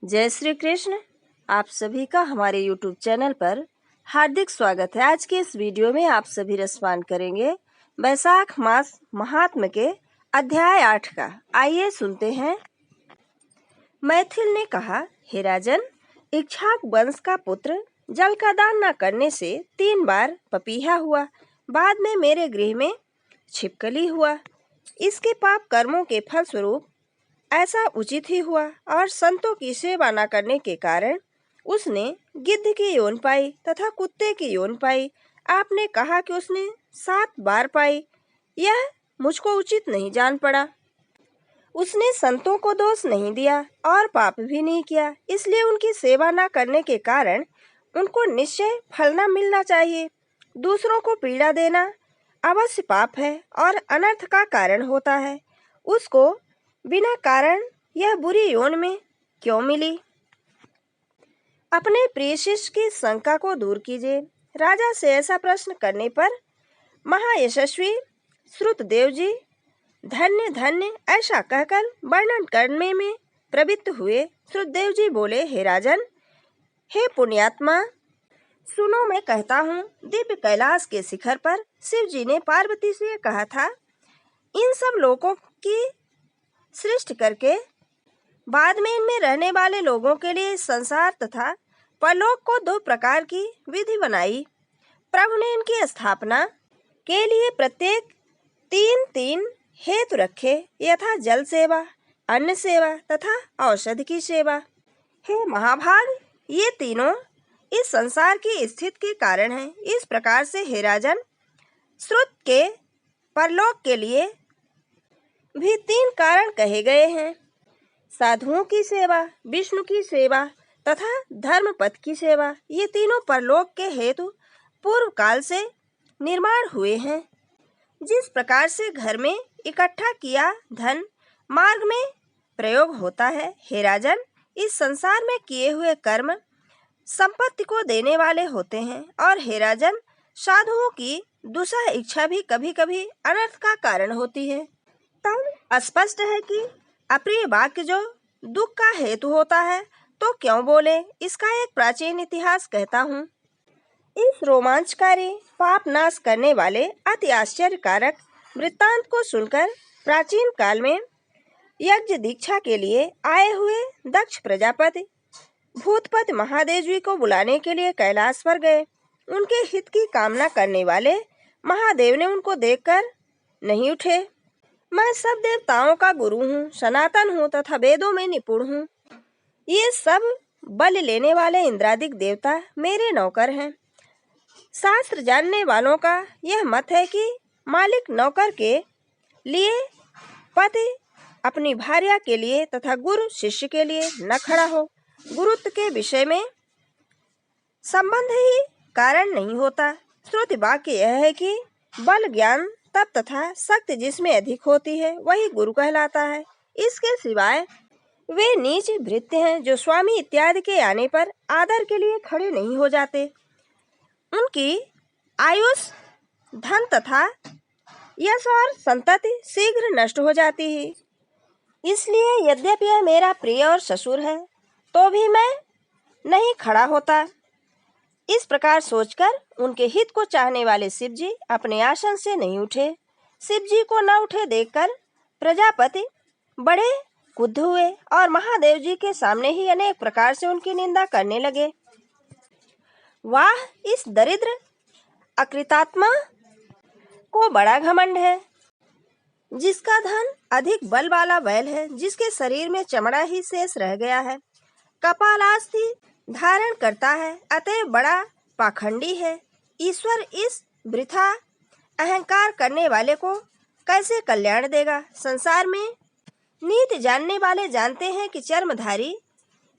जय श्री कृष्ण। आप सभी का हमारे YouTube चैनल पर हार्दिक स्वागत है। आज के इस वीडियो में आप सभी रसपान करेंगे वैशाख मास महात्म्य के अध्याय 8 का। आइए सुनते हैं। मैथिल ने कहा, हे राजन, इक्ष्वाक वंश का पुत्र जल का दान न करने से 3 बार पपीहा हुआ, बाद में मेरे गृह में छिपकली हुआ। इसके पाप कर्मों के फलस्वरूप ऐसा उचित ही हुआ, और संतों की सेवा न करने के कारण उसने गिद्ध की योन पाई तथा कुत्ते की योन पाई। आपने कहा कि उसने 7 बार पाई, यह मुझको उचित नहीं जान पड़ा। उसने संतों को दोष नहीं दिया और पाप भी नहीं किया, इसलिए उनकी सेवा न करने के कारण उनको निश्चय फल न मिलना चाहिए। दूसरों को पीड़ा देना अवश्य पाप है और अनर्थ का कारण होता है। उसको बिना कारण यह बुरी योन में क्यों मिली? अपने प्रिय शिष्य की शंका को दूर कीजिए। राजा से ऐसा प्रश्न करने पर महायशस्वी श्रुतदेव जी धन्य धन्य ऐसा कहकर वर्णन करने में प्रवृत्त हुए। श्रुतदेव जी बोले, हे राजन, हे पुण्यात्मा, सुनो, मैं कहता हूँ। दिव्य कैलाश के शिखर पर शिव जी ने पार्वती से कहा था, इन सब लोगों की सृष्टि करके बाद में इनमें रहने वाले लोगों के लिए संसार तथा परलोक को 2 प्रकार की विधि बनाई। प्रभु ने इनकी स्थापना के लिए प्रत्येक 3 हेतु रखे, यथा जल सेवा, अन्न सेवा तथा औषधि की सेवा। हे महाभाग, ये तीनों इस संसार की स्थिति के कारण हैं। इस प्रकार से हे राजन, श्रुत के परलोक के लिए भी 3 कारण कहे गए हैं। साधुओं की सेवा, विष्णु की सेवा तथा धर्मपथ की सेवा। ये तीनों परलोक के हेतु पूर्व काल से निर्माण हुए हैं। जिस प्रकार से घर में इकट्ठा किया धन मार्ग में प्रयोग होता है, हे राजन, इस संसार में किए हुए कर्म संपत्ति को देने वाले होते हैं। और हे राजन, साधुओं की दुसह इच्छा भी कभी कभी अनर्थ का कारण होती है। तब स्पष्ट है कि अप्रिय वाक्य जो दुख का हेतु होता है, तो क्यों बोले? इसका एक प्राचीन इतिहास कहता हूँ। इस रोमांचकारी पाप नाश करने वाले अति आश्चर्यकारक वृत्तांत को सुनकर प्राचीन काल में यज्ञ दीक्षा के लिए आए हुए दक्ष प्रजापति भूतपति महादेव जी को बुलाने के लिए कैलाश पर गए। उनके हित की कामना करने वाले महादेव ने उनको देखकर नहीं उठे। मैं सब देवताओं का गुरु हूँ, सनातन हूँ तथा वेदों में निपुण हूँ। ये सब बल लेने वाले इंद्रादिक देवता मेरे नौकर हैं। शास्त्र जानने वालों का यह मत है कि मालिक नौकर के लिए, पति अपनी भार्या के लिए तथा गुरु शिष्य के लिए न खड़ा हो। गुरुत्व के विषय में संबंध ही कारण नहीं होता। श्रुति वाक्य यह है कि बल, ज्ञान, तप तथा शक्ति जिसमें अधिक होती है वही गुरु कहलाता है। इसके सिवाय वे नीच भृत्य हैं जो स्वामी इत्यादि के आने पर आदर के लिए खड़े नहीं हो जाते। उनकी आयुष, धन तथा यश और संतति शीघ्र नष्ट हो जाती है। इसलिए यद्यपि यह मेरा प्रिय और ससुर है, तो भी मैं नहीं खड़ा होता। इस प्रकार सोचकर उनके हित को चाहने वाले शिव जी अपने आसन से नहीं उठे। शिव जी को न उठे देखकर प्रजापति बड़े क्रुद्ध हुए और महादेव जी के सामने ही अनेक प्रकार से उनकी निंदा करने लगे। वाह, इस दरिद्र अकृतात्मा को बड़ा घमंड है, जिसका धन अधिक बल वाला बैल है, जिसके शरीर में चमड़ा ही शेष रह गया है, कपालास्थि धारण करता है, अतएव बड़ा पाखंडी है। ईश्वर इस वृथा अहंकार करने वाले को कैसे कल्याण देगा? संसार में नीति जानने वाले जानते हैं कि चर्मधारी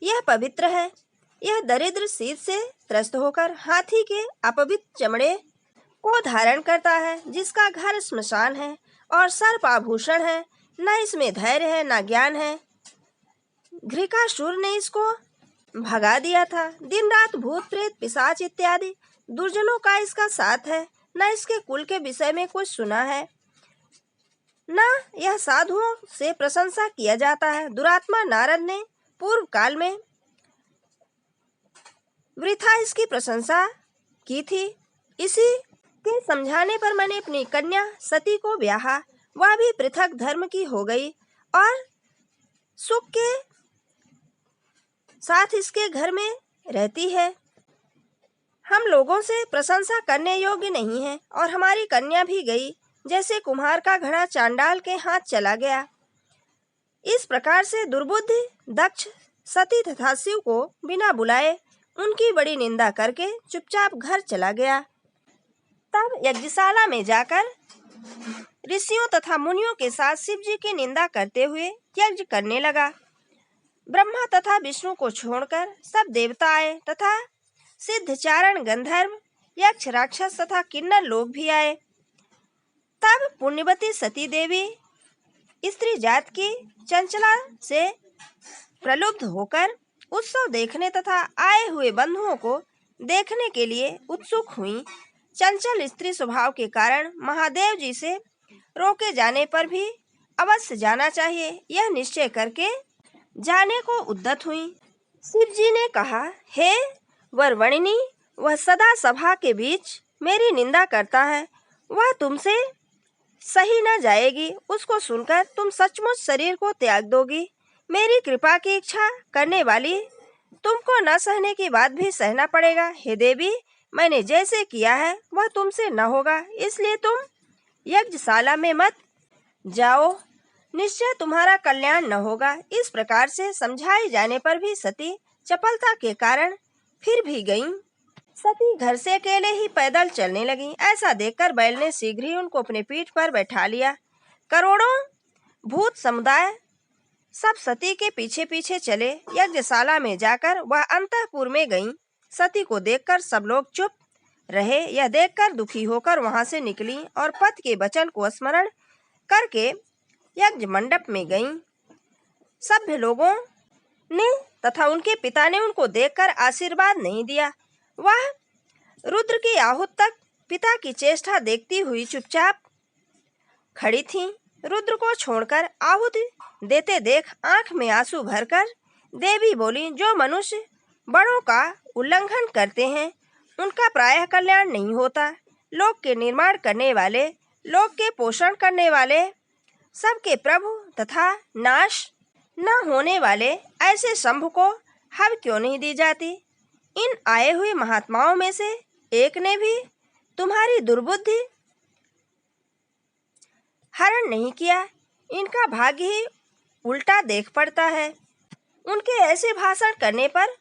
यह पवित्र है। यह दरिद्र शीत से त्रस्त होकर हाथी के अपवित्र चमड़े को धारण करता है, जिसका घर स्मशान है और सर्प आभूषण है। न इसमें धैर्य है, न ज्ञान है। घृकासुर ने इसको भगा दिया था। दिन रात भूत प्रेत पिशाच इत्यादि दुर्जनों का इसका साथ है। न इसके कुल के विषय में कुछ सुना है, न यह साधुओं से प्रशंसा किया जाता है। दुरात्मा नारद ने पूर्व काल में वृथा इसकी प्रशंसा की थी। इसी के समझाने पर मैंने अपनी कन्या सती को ब्याहा। वह भी पृथक धर्म की हो गई और सुख के साथ इसके घर में रहती है। हम लोगों से प्रशंसा करने योग्य नहीं है और हमारी कन्या भी गई जैसे कुम्हार का घड़ा चांडाल के हाथ चला गया। इस प्रकार से दुर्बुद्धि दक्ष सती तथा शिव को बिना बुलाए उनकी बड़ी निंदा करके चुपचाप घर चला गया। तब यज्ञशाला में जाकर ऋषियों तथा मुनियों के साथ शिव जी की निंदा करते हुए यज्ञ करने लगा। ब्रह्मा तथा विष्णु को छोड़कर सब देवता आए तथा सिद्ध चारण गंधर्व यक्ष राक्षस तथा किन्नर लोग भी आए। तब पुण्यवती सती देवी स्त्री जात की चंचला से प्रलुब्ध होकर उत्सव देखने तथा आए हुए बंधुओं को देखने के लिए उत्सुक हुई। चंचल स्त्री स्वभाव के कारण महादेव जी से रोके जाने पर भी अवश्य जाना चाहिए, यह निश्चय करके जाने को उद्यत हुई। शिव जी ने कहा, हे वरवणिनी, वह सदा सभा के बीच मेरी निंदा करता है, वह तुमसे सही न जाएगी। उसको सुनकर तुम सचमुच शरीर को त्याग दोगी। मेरी कृपा की इच्छा करने वाली तुमको न सहने की बात भी सहना पड़ेगा। हे देवी, मैंने जैसे किया है वह तुमसे न होगा, इसलिए तुम यज्ञशाला में मत जाओ, निश्चय तुम्हारा कल्याण न होगा। इस प्रकार से समझाए जाने पर भी सती चपलता के कारण फिर भी गईं। सती घर से अकेले ही पैदल चलने लगी। ऐसा देखकर बैल ने शीघ्र ही उनको अपने पीठ पर बैठा लिया। करोड़ों भूत समुदाय सब सती के पीछे पीछे चले। यज्ञशाला में जाकर वह अंतःपुर में गईं। सती को देखकर सब लोग चुप रहे। यह देखकर दुखी होकर वहां से निकली और पति के वचन को स्मरण करके यज्ञ मंडप में गईं। सभ्य लोगों ने तथा उनके पिता ने उनको देखकर आशीर्वाद नहीं दिया। वह रुद्र की आहूत तक पिता की चेष्टा देखती हुई चुपचाप खड़ी थीं। रुद्र को छोड़कर आहुति देते देख आंख में आंसू भरकर देवी बोली, जो मनुष्य बड़ों का उल्लंघन करते हैं उनका प्रायः कल्याण नहीं होता। लोक के निर्माण करने वाले, लोक के पोषण करने वाले, सबके प्रभु तथा नाश न होने वाले ऐसे शंभु को हव क्यों नहीं दी जाती। इन आए हुए महात्माओं में से एक ने भी तुम्हारी दुर्बुद्धि हरण नहीं किया। इनका भाग्य ही उल्टा देख पड़ता है। उनके ऐसे भाषण करने पर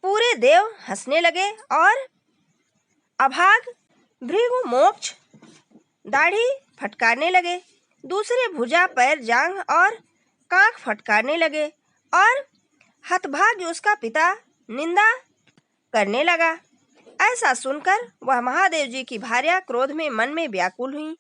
पूरे देव हंसने लगे और अभाग भृगु मोक्ष दाढ़ी फटकारने लगे। दूसरे भुजा पैर जांघ और कांख फटकारने लगे और हतभाग्य उसका पिता निंदा करने लगा। ऐसा सुनकर वह महादेव जी की भार्या क्रोध में मन में व्याकुल हुई।